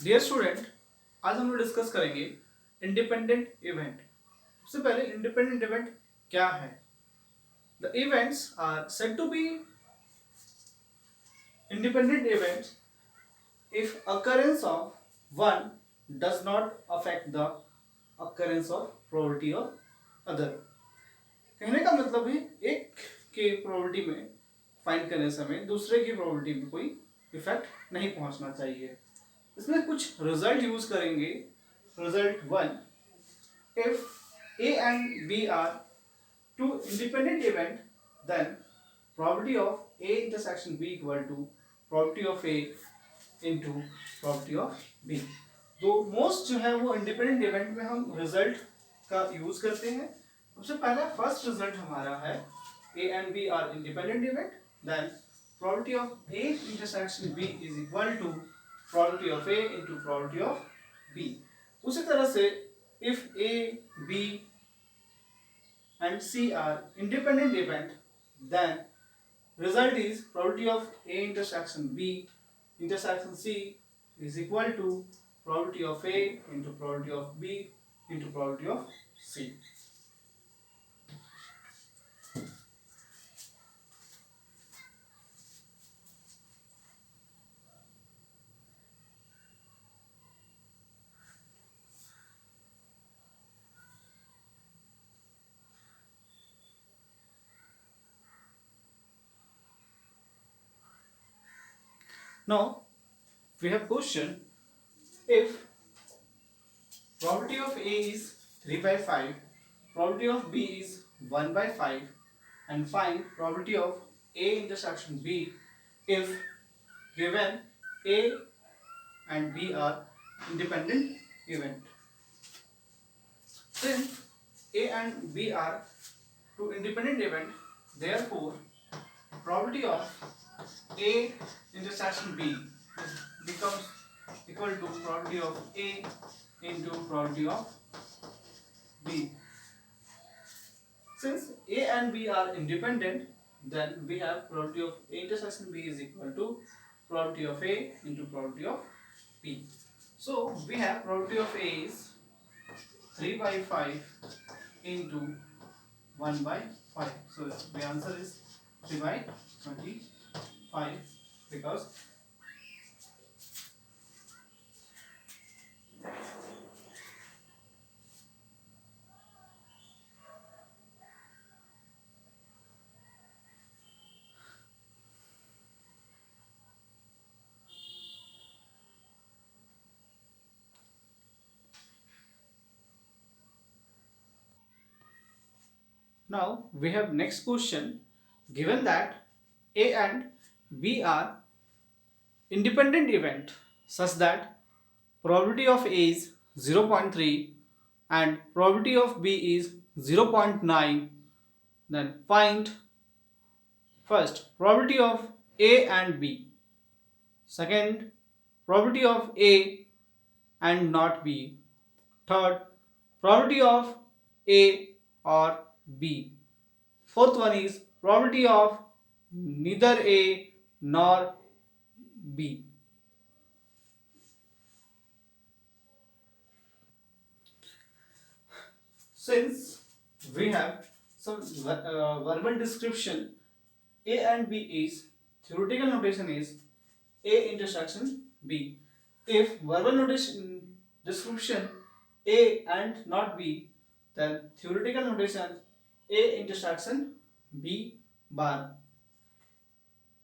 Dear student, आज हम लोग डिस्कस करेंगे इंडिपेंडेंट इवेंट। सबसे पहले इंडिपेंडेंट इवेंट क्या है? The events are said to be independent events if occurrence of one does not affect the occurrence of probability of other। कहने का मतलब है एक के प्रोबेबिलिटी में फाइंड करने समय दूसरे की प्रोबेबिलिटी में कोई इफेक्ट नहीं पहुंचना चाहिए। इसमें कुछ रिजल्ट यूज करेंगे। Result one, if A and B are two independent event, then probability of A intersection B equal to probability of A into probability of B। तो मोस्ट जो है वो इंडिपेंडेंट इवेंट में हम रिजल्ट का use करते हैं। सबसे पहला फर्स्ट रिजल्ट हमारा है A and B are independent event, then probability of A intersection B is equal to probability of A into probability of B। उसी तरह से if A, B and C are independent event, then result is probability of A intersection B intersection C is equal to probability of A into probability of B into probability of C। Now we have question, if probability of A is 3 by 5, probability of B is 1 by 5 and find probability of A intersection B if given A and B are independent event। Since A and B are two independent event, therefore probability of A intersection B becomes equal to probability of A into probability of B। Since A and B are independent, then we have probability of A intersection B is equal to probability of A into probability of B। So we have probability of A is 3 by 5 into 1 by 5. So the answer is 3 by 25 because now we have next question, given that A and B are independent event such that probability of A is 0.3 and probability of B is 0.9, then find first probability of A and B, second probability of A and not B, third probability of A or B, fourth one is probability of neither A nor B। Since we have some verbal description, A and B is theoretical notation is A intersection B। If verbal notation description A and not B, then theoretical notation A intersection B bar।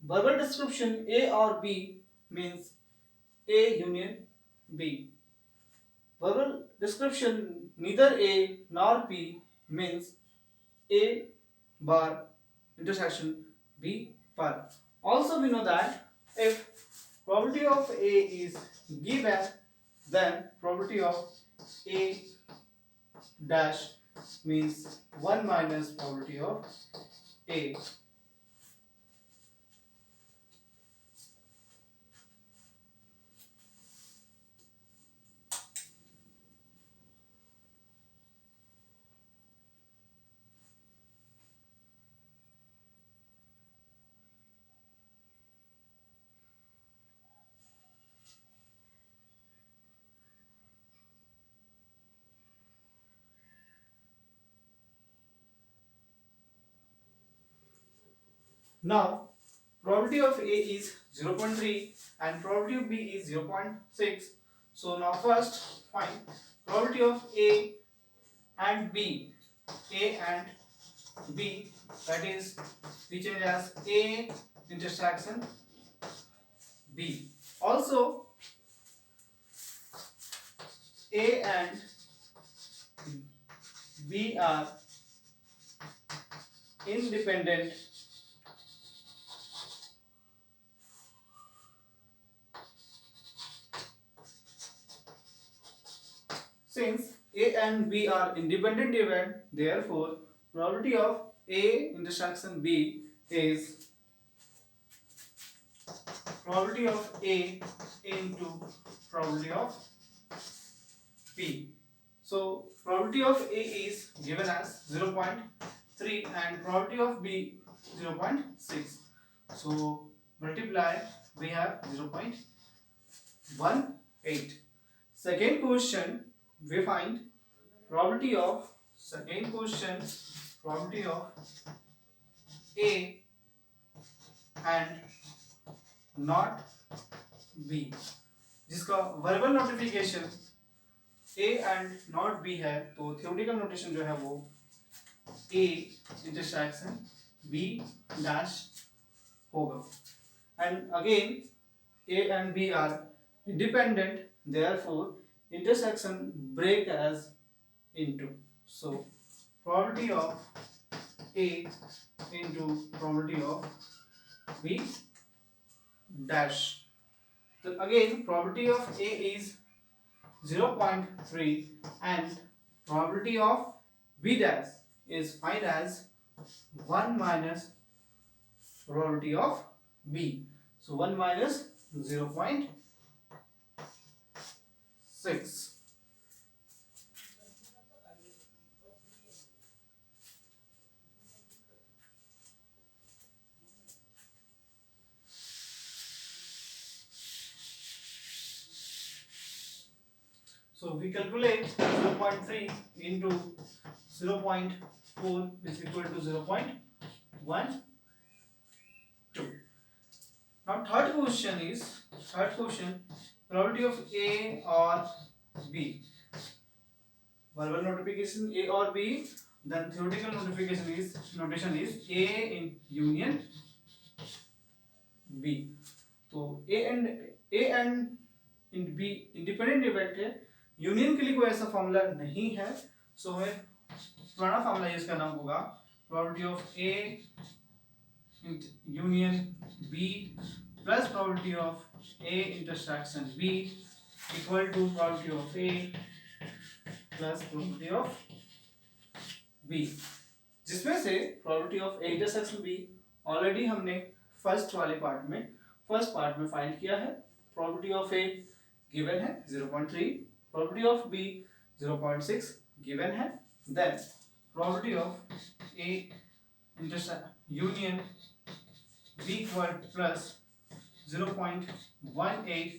Verbal description A or B means A union B। Verbal description neither A nor B means A bar intersection B bar। Also we know that if probability of A is given, then probability of A dash means 1 minus probability of A। Now probability of A is 0.3 and probability of B is 0.6. So now first find probability of A and B. A and B, that is we change as A intersection B. Also A and B are independent since A and B are independent event, therefore probability of A intersection B is probability of A into probability of B. So probability of A is given as 0.3 and probability of B 0.6. So multiply, we have 0.18. Second question, we find probability of A and not B, जिसका verbal notification A and not B है, तो theoretical notation जो है वो A intersection B dash होगा. And again A and B are independent, therefore intersection break as into. So probability of A into probability of B dash. So again probability of A is 0.3 and probability of B dash is find as 1 minus probability of B. So 1 minus 0.6. So we calculate 0.3 into 0.4 is equal to 0.12. Now third question probability of A or B. Verbal notification A or B, then theoretical notation is A in union B. तो A and in B independent event है, union के लिए कोई ऐसा formula नहीं है, सो हमें पुराना फॉर्मूला यूज करना होगा. Probability of A union B plus probability of A intersection B equal to probability of A plus probability of B, जिसमें से probability of A intersection B already हमने फर्स्ट पार्ट में फाइंड किया है. Probability of A given है 0.3, probability of B 0.6 given है. Then probability of A union B equal plus 0.18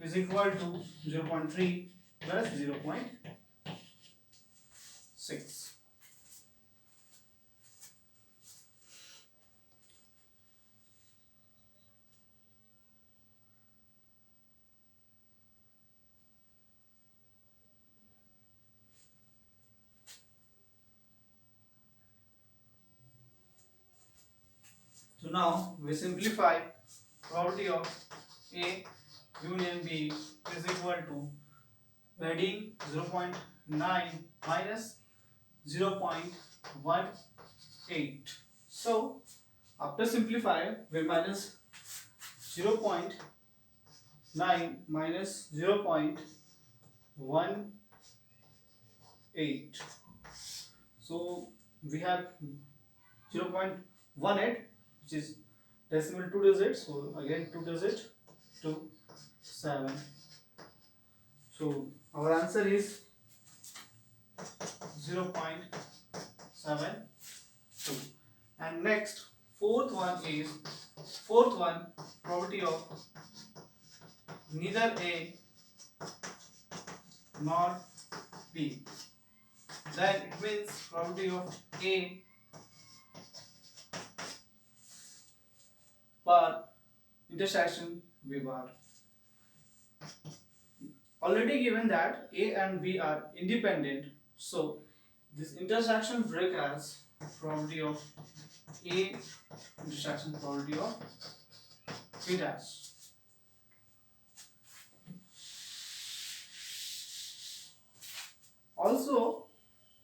is equal to 0.3 plus 0.6. So now we simplify. Probability of A union B is equal to adding 0.9 minus 0.18. So after simplify we minus 0.9 minus 0.18. So we have 0.18, which is decimal 2 digits, so again 2 digit to 7. So our answer is 0.72. And next fourth one probability of neither A nor B. Then it means probability of A intersection V bar. Already given that A and B are independent, so this intersection break as probability of A intersection probability of B dash. Also,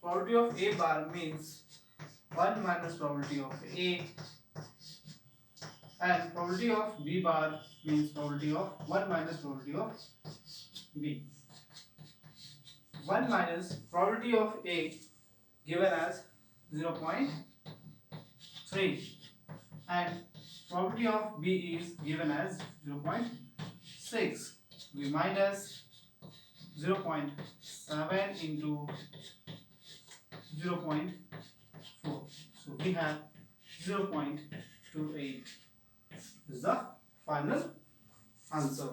probability of A bar means 1 minus probability of A, and probability of B bar means probability of 1 minus probability of B. 1 minus probability of A given as 0.3 and probability of B is given as 0.6. We minus 0.7 into 0.4. So we have 0.28 is the final answer.